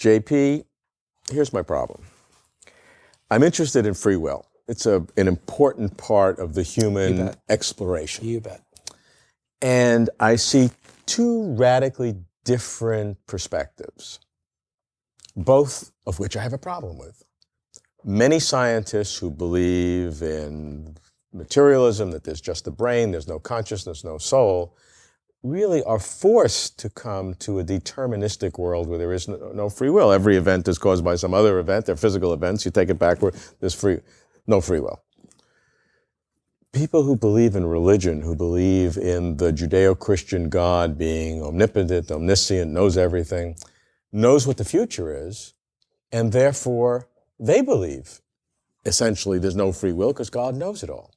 JP, here's my problem. I'm interested in free will. It's an important part of the human exploration. You bet. And I see two radically different perspectives, both of which I have a problem with. Many scientists who believe in materialism, that there's just the brain, there's no consciousness, no soul, really are forced to come to a deterministic world where there is no free will. Every event is caused by some other event. They're physical events. You take it backward, there's no free will. People who believe in religion, who believe in the Judeo-Christian God being omnipotent, omniscient, knows everything, knows what the future is, and therefore they believe essentially there's no free will because God knows it all.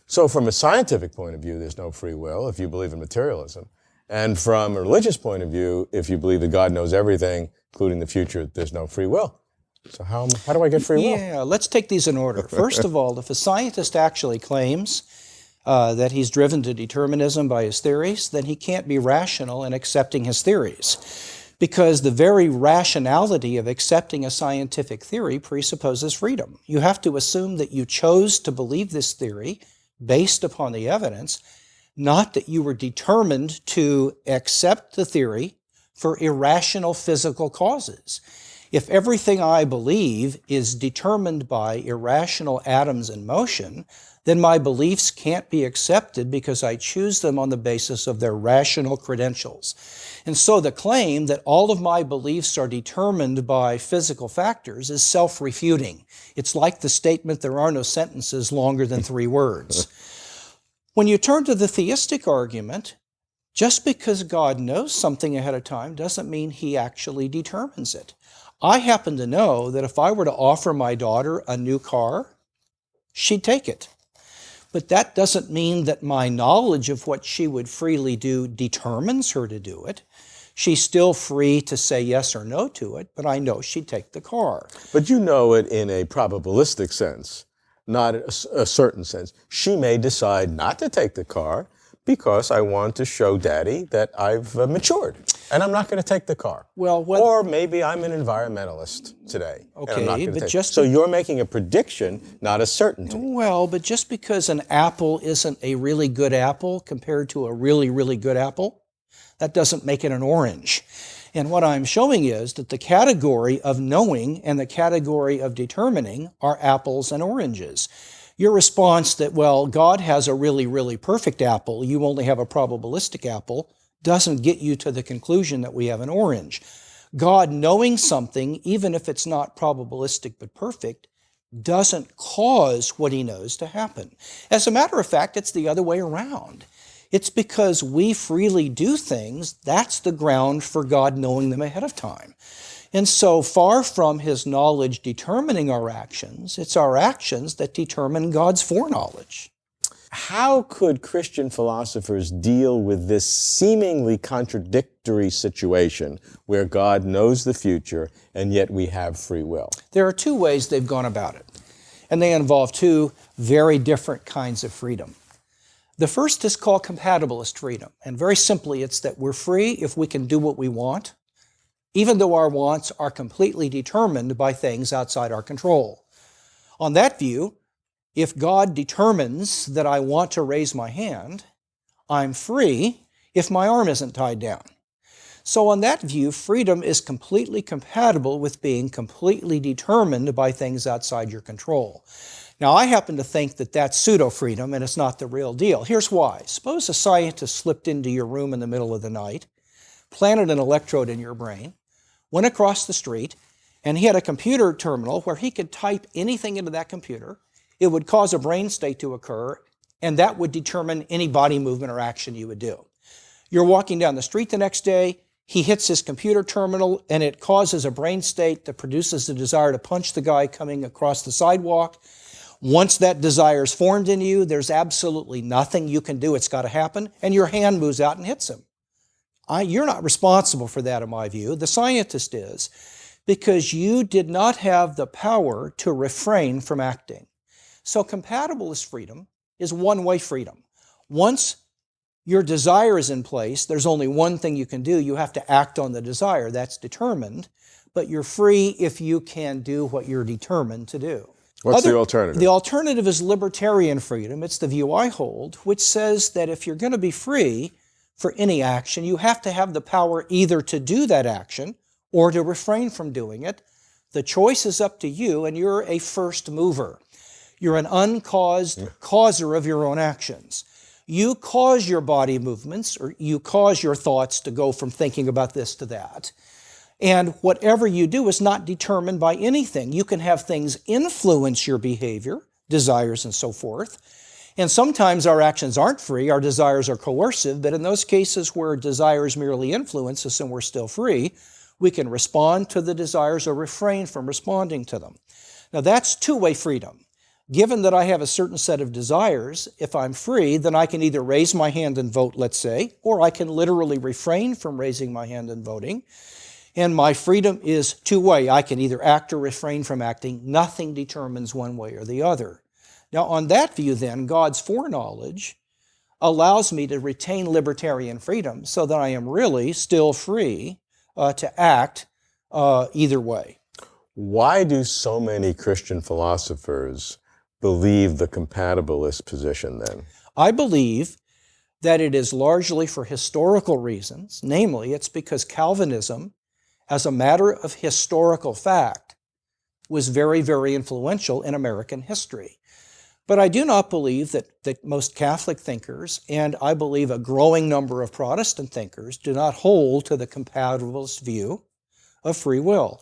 So from a scientific point of view, there's no free will if you believe in materialism. And from a religious point of view, if you believe that God knows everything, including the future, there's no free will. So how do I get free will? Yeah, let's take these in order. First of all, if a scientist actually claims that he's driven to determinism by his theories, then he can't be rational in accepting his theories. Because the very rationality of accepting a scientific theory presupposes freedom. You have to assume that you chose to believe this theory based upon the evidence, not that you were determined to accept the theory for irrational physical causes. If everything I believe is determined by irrational atoms in motion, then my beliefs can't be accepted because I choose them on the basis of their rational credentials. And so the claim that all of my beliefs are determined by physical factors is self-refuting. It's like the statement, there are no sentences longer than 3 words. When you turn to the theistic argument, just because God knows something ahead of time doesn't mean he actually determines it. I happen to know that if I were to offer my daughter a new car, she'd take it. But that doesn't mean that my knowledge of what she would freely do determines her to do it. She's still free to say yes or no to it, but I know she'd take the car. But you know it in a probabilistic sense, not a certain sense. She may decide not to take the car because I want to show Daddy that I've matured and I'm not going to take the car. Well, or maybe I'm an environmentalist today. Okay, and I'm not going to but take just so you're making a prediction, not a certainty. Well, but just because an apple isn't a really good apple compared to a really, really good apple, that doesn't make it an orange. And what I'm showing is that the category of knowing and the category of determining are apples and oranges. Your response that, well, God has a really, really perfect apple, you only have a probabilistic apple, doesn't get you to the conclusion that we have an orange. God knowing something, even if it's not probabilistic but perfect, doesn't cause what he knows to happen. As a matter of fact, it's the other way around. It's because we freely do things, that's the ground for God knowing them ahead of time. And so far from his knowledge determining our actions, it's our actions that determine God's foreknowledge. How could Christian philosophers deal with this seemingly contradictory situation where God knows the future and yet we have free will? There are 2 ways they've gone about it, and they involve 2 very different kinds of freedom. The first is called compatibilist freedom, and very simply it's that we're free if we can do what we want, even though our wants are completely determined by things outside our control. On that view, if God determines that I want to raise my hand, I'm free if my arm isn't tied down. So on that view, freedom is completely compatible with being completely determined by things outside your control. Now, I happen to think that that's pseudo-freedom and it's not the real deal. Here's why. Suppose a scientist slipped into your room in the middle of the night, planted an electrode in your brain, went across the street, and he had a computer terminal where he could type anything into that computer. It would cause a brain state to occur, and that would determine any body movement or action you would do. You're walking down the street the next day, he hits his computer terminal, and it causes a brain state that produces the desire to punch the guy coming across the sidewalk. Once that desire is formed in you, there's absolutely nothing you can do. It's got to happen, and your hand moves out and hits him. You're not responsible for that, in my view. The scientist is, because you did not have the power to refrain from acting. So compatibilist freedom is one-way freedom. Once your desire is in place, there's only one thing you can do. You have to act on the desire. That's determined. but you're free if you can do what you're determined to do. What's the alternative? The alternative is libertarian freedom. It's the view I hold, which says that if you're going to be free for any action, you have to have the power either to do that action or to refrain from doing it. The choice is up to you, and you're a first mover. You're an uncaused causer of your own actions. You cause your body movements, or you cause your thoughts to go from thinking about this to that. And whatever you do is not determined by anything. You can have things influence your behavior, desires and so forth. And sometimes our actions aren't free, our desires are coercive, but in those cases where desires merely influence us and we're still free, we can respond to the desires or refrain from responding to them. Now that's two-way freedom. Given that I have a certain set of desires, if I'm free, then I can either raise my hand and vote, let's say, or I can literally refrain from raising my hand and voting. And my freedom is two-way. I can either act or refrain from acting. Nothing determines one way or the other. Now, on that view, then, God's foreknowledge allows me to retain libertarian freedom so that I am really still free to act either way. Why do so many Christian philosophers believe the compatibilist position then? I believe that it is largely for historical reasons. Namely, it's because Calvinism, as a matter of historical fact, was very, very influential in American history. But I do not believe that most Catholic thinkers, and I believe a growing number of Protestant thinkers, do not hold to the compatibilist view of free will.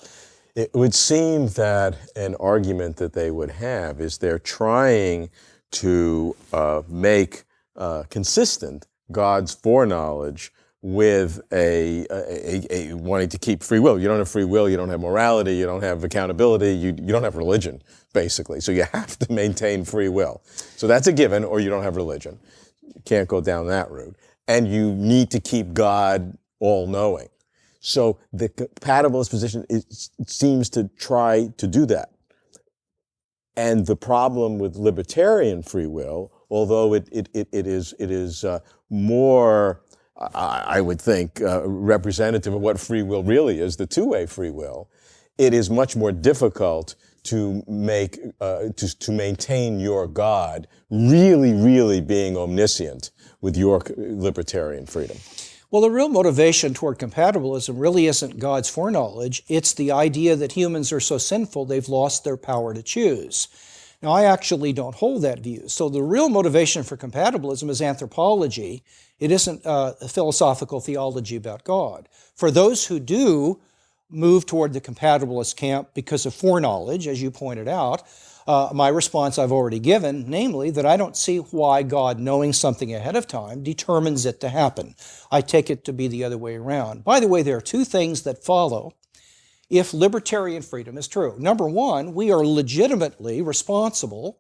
It would seem that an argument that they would have is they're trying to make consistent God's foreknowledge with a wanting to keep free will. You don't have free will, you don't have morality, you don't have accountability, you don't have religion, basically. So you have to maintain free will. So that's a given, or you don't have religion. You can't go down that route. And you need to keep God all-knowing. So the compatibilist position seems to try to do that. And the problem with libertarian free will, although it is more, I would think, representative of what free will really is, the two-way free will, it is much more difficult to make to maintain your God really being omniscient with your libertarian freedom. Well, the real motivation toward compatibilism really isn't God's foreknowledge. It's the idea that humans are so sinful they've lost their power to choose. Now, I actually don't hold that view. So the real motivation for compatibilism is anthropology. It isn't a philosophical theology about God. For those who do move toward the compatibilist camp because of foreknowledge, as you pointed out, my response I've already given, namely that I don't see why God, knowing something ahead of time, determines it to happen. I take it to be the other way around. By the way, there are two things that follow if libertarian freedom is true. Number one, we are legitimately responsible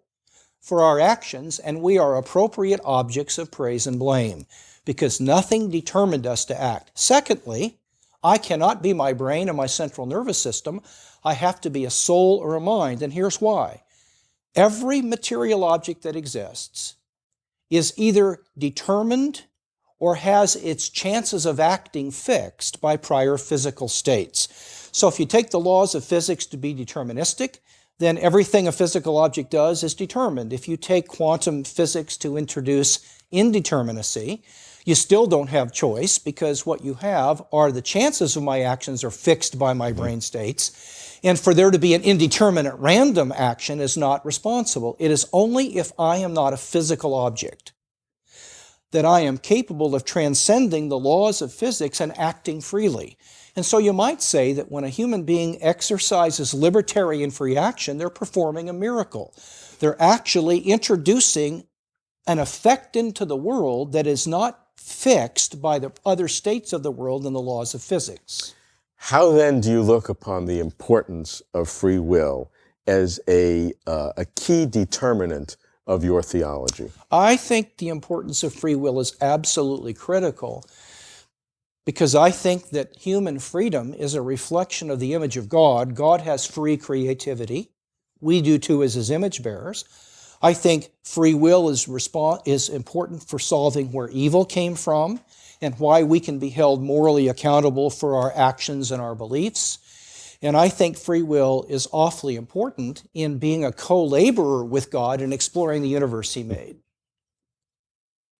for our actions, and we are appropriate objects of praise and blame, because nothing determined us to act. Secondly, I cannot be my brain and my central nervous system. I have to be a soul or a mind, and here's why. Every material object that exists is either determined or has its chances of acting fixed by prior physical states. So if you take the laws of physics to be deterministic, then everything a physical object does is determined. If you take quantum physics to introduce indeterminacy, you still don't have choice, because what you have are the chances of my actions are fixed by my brain states. And for there to be an indeterminate random action is not responsible. It is only if I am not a physical object that I am capable of transcending the laws of physics and acting freely. And so you might say that when a human being exercises libertarian free action, they're performing a miracle. They're actually introducing an effect into the world that is not fixed by the other states of the world and the laws of physics. How then do you look upon the importance of free will as a key determinant of your theology? I think the importance of free will is absolutely critical, because I think that human freedom is a reflection of the image of God. God has free creativity. We do too as His image bearers. I think free will is important for solving where evil came from and why we can be held morally accountable for our actions and our beliefs. And I think free will is awfully important in being a co-laborer with God in exploring the universe he made.